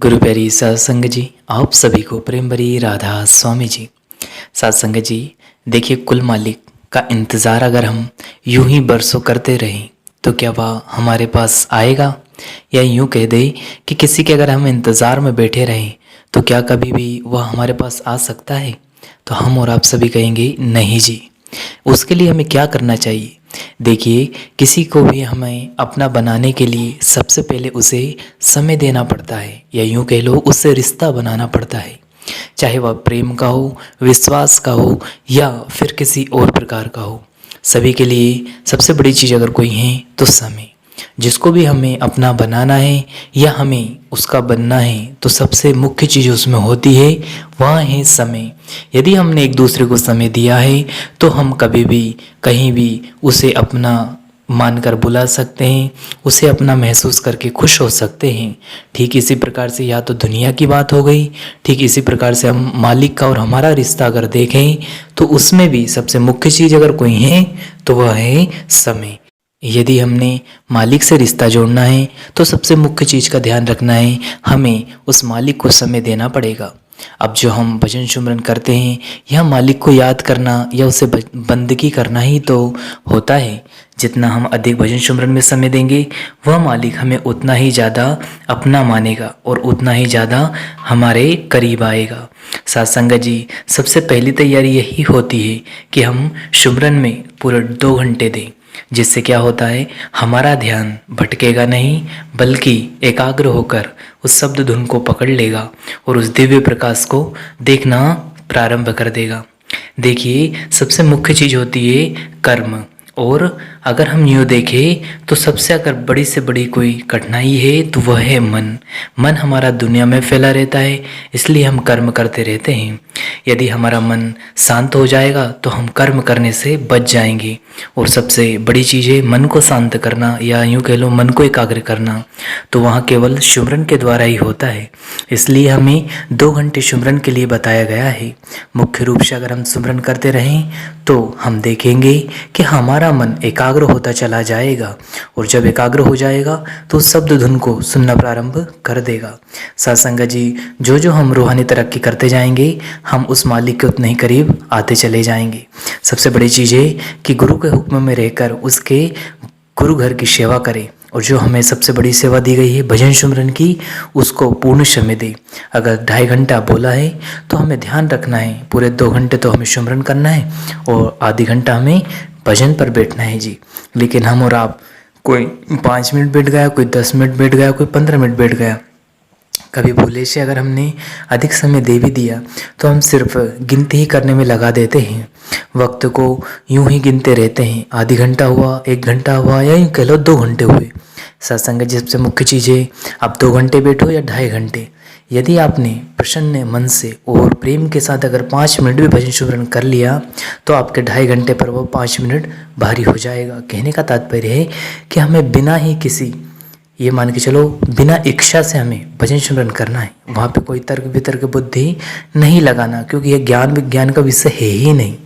गुरु प्यारी सत्संग जी, आप सभी को प्रेम भरी राधा स्वामी जी। सत्संग जी, देखिए, कुल मालिक का इंतज़ार अगर हम यूं ही बरसों करते रहें तो क्या वह हमारे पास आएगा? या यूं कह दे कि किसी के अगर हम इंतज़ार में बैठे रहें तो क्या कभी भी वह हमारे पास आ सकता है? तो हम और आप सभी कहेंगे नहीं जी। उसके लिए हमें क्या करना चाहिए? देखिए, किसी को भी हमें अपना बनाने के लिए सबसे पहले उसे समय देना पड़ता है, या यूं कह लो उससे रिश्ता बनाना पड़ता है। चाहे वह प्रेम का हो, विश्वास का हो, या फिर किसी और प्रकार का हो। सभी के लिए सबसे बड़ी चीज़ अगर कोई है तो समय। जिसको भी हमें अपना बनाना है या हमें उसका बनना है तो सबसे मुख्य चीज़ उसमें होती है, वह है समय। यदि हमने एक दूसरे को समय दिया है तो हम कभी भी कहीं भी उसे अपना मानकर बुला सकते हैं, उसे अपना महसूस करके खुश हो सकते हैं। ठीक इसी प्रकार से या तो दुनिया की बात हो गई, ठीक इसी प्रकार से हम मालिक का और हमारा रिश्ता अगर देखें तो उसमें भी सबसे मुख्य चीज़ अगर कोई है तो वह है समय। यदि हमने मालिक से रिश्ता जोड़ना है तो सबसे मुख्य चीज़ का ध्यान रखना है, हमें उस मालिक को समय देना पड़ेगा। अब जो हम भजन सुमरन करते हैं यह मालिक को याद करना या उसे बंदगी करना ही तो होता है। जितना हम अधिक भजन सुमरन में समय देंगे वह मालिक हमें उतना ही ज़्यादा अपना मानेगा और उतना ही ज़्यादा हमारे करीब आएगा। सत्संग जी, सबसे पहली तैयारी यही होती है कि हम सुमरन में पूरे 2 घंटे दें, जिससे क्या होता है, हमारा ध्यान भटकेगा नहीं बल्कि एकाग्र होकर उस शब्द धुन को पकड़ लेगा और उस दिव्य प्रकाश को देखना प्रारंभ कर देगा। देखिए, सबसे मुख्य चीज़ होती है कर्म, और अगर हम यूँ देखें तो सबसे अगर बड़ी से बड़ी कोई कठिनाई है तो वह है मन। मन हमारा दुनिया में फैला रहता है, इसलिए हम कर्म करते रहते हैं। यदि हमारा मन शांत हो जाएगा तो हम कर्म करने से बच जाएंगे। और सबसे बड़ी चीज़ है मन को शांत करना, या यूँ कह लो मन को एकाग्र करना, तो वहाँ केवल सुमरन के द्वारा ही होता है। इसलिए हमें 2 घंटे सुमरन के लिए बताया गया है। मुख्य रूप से अगर हम सुमरन करते रहें तो हम देखेंगे कि हमारा मन एकाग्र होता चला जाएगा, और जब एकाग्र हो जाएगा तो उस शब्द धुन को सुनना प्रारंभ कर देगा। सत्संग जी, जो जो हम रूहानी तरक्की करते जाएंगे हम उस मालिक के उतने ही करीब आते चले जाएंगे। सबसे बड़ी चीज़ है कि गुरु के हुक्म में रहकर उसके गुरु घर की सेवा करें, और जो हमें सबसे बड़ी सेवा दी गई है भजन सुमरन की, उसको पूर्ण समय दें। अगर 2.5 घंटा बोला है तो हमें ध्यान रखना है पूरे 2 घंटे तो हमें सुमरन करना है और आधी घंटा हमें भजन पर बैठना है जी। लेकिन हम और आप, कोई 5 मिनट बैठ गया, कोई 10 मिनट बैठ गया, कोई 15 मिनट बैठ गया, कभी भूले से अगर हमने अधिक समय दे भी दिया तो हम सिर्फ गिनती ही करने में लगा देते हैं। वक्त को यूं ही गिनते रहते हैं, आधी घंटा हुआ, 1 घंटा हुआ, या यूँ कह लो 2 घंटे हुए। सत्संग की सबसे मुख्य चीज़ है, आप 2 घंटे बैठो या 2.5 घंटे, यदि आपने प्रसन्न मन से और प्रेम के साथ अगर 5 मिनट भी भजन सुमरन कर लिया तो आपके 2.5 घंटे पर वो 5 मिनट भारी हो जाएगा। कहने का तात्पर्य है कि हमें बिना ही किसी, ये मान के चलो बिना इच्छा से हमें भजन सुमरन करना है। वहाँ पे कोई तर्क वितर्क बुद्धि नहीं लगाना, क्योंकि यह ज्ञान विज्ञान का विषय है ही नहीं।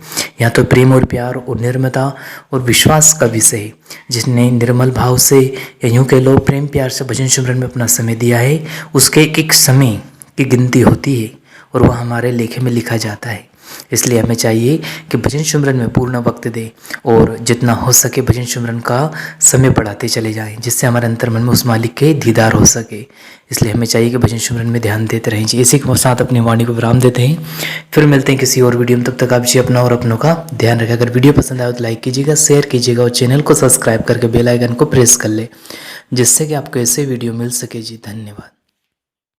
यहाँ तो प्रेम और प्यार और निर्मलता और विश्वास का विषय है। जिसने निर्मल भाव से या यूँ कह लो प्रेम प्यार से भजन सुमरन में अपना समय दिया है, उसके एक समय की गिनती होती है और वह हमारे लेखे में लिखा जाता है। इसलिए हमें चाहिए कि भजन सुमरन में पूर्ण वक्त दें और जितना हो सके भजन सुमरन का समय बढ़ाते चले जाएं, जिससे हमारे अंतर्मन में उस मालिक के दीदार हो सके। इसलिए हमें चाहिए कि भजन सुमरन में ध्यान देते रहें जी। इसी के साथ अपनी वाणी को विराम देते हैं, फिर मिलते हैं किसी और वीडियो में। तब तक आप जी अपना और अपनों का ध्यान रखें। अगर वीडियो पसंद आए तो लाइक कीजिएगा, शेयर कीजिएगा और चैनल को सब्सक्राइब करके बेल आइकन को प्रेस कर ले, जिससे कि आपको ऐसे वीडियो मिल सके जी। धन्यवाद।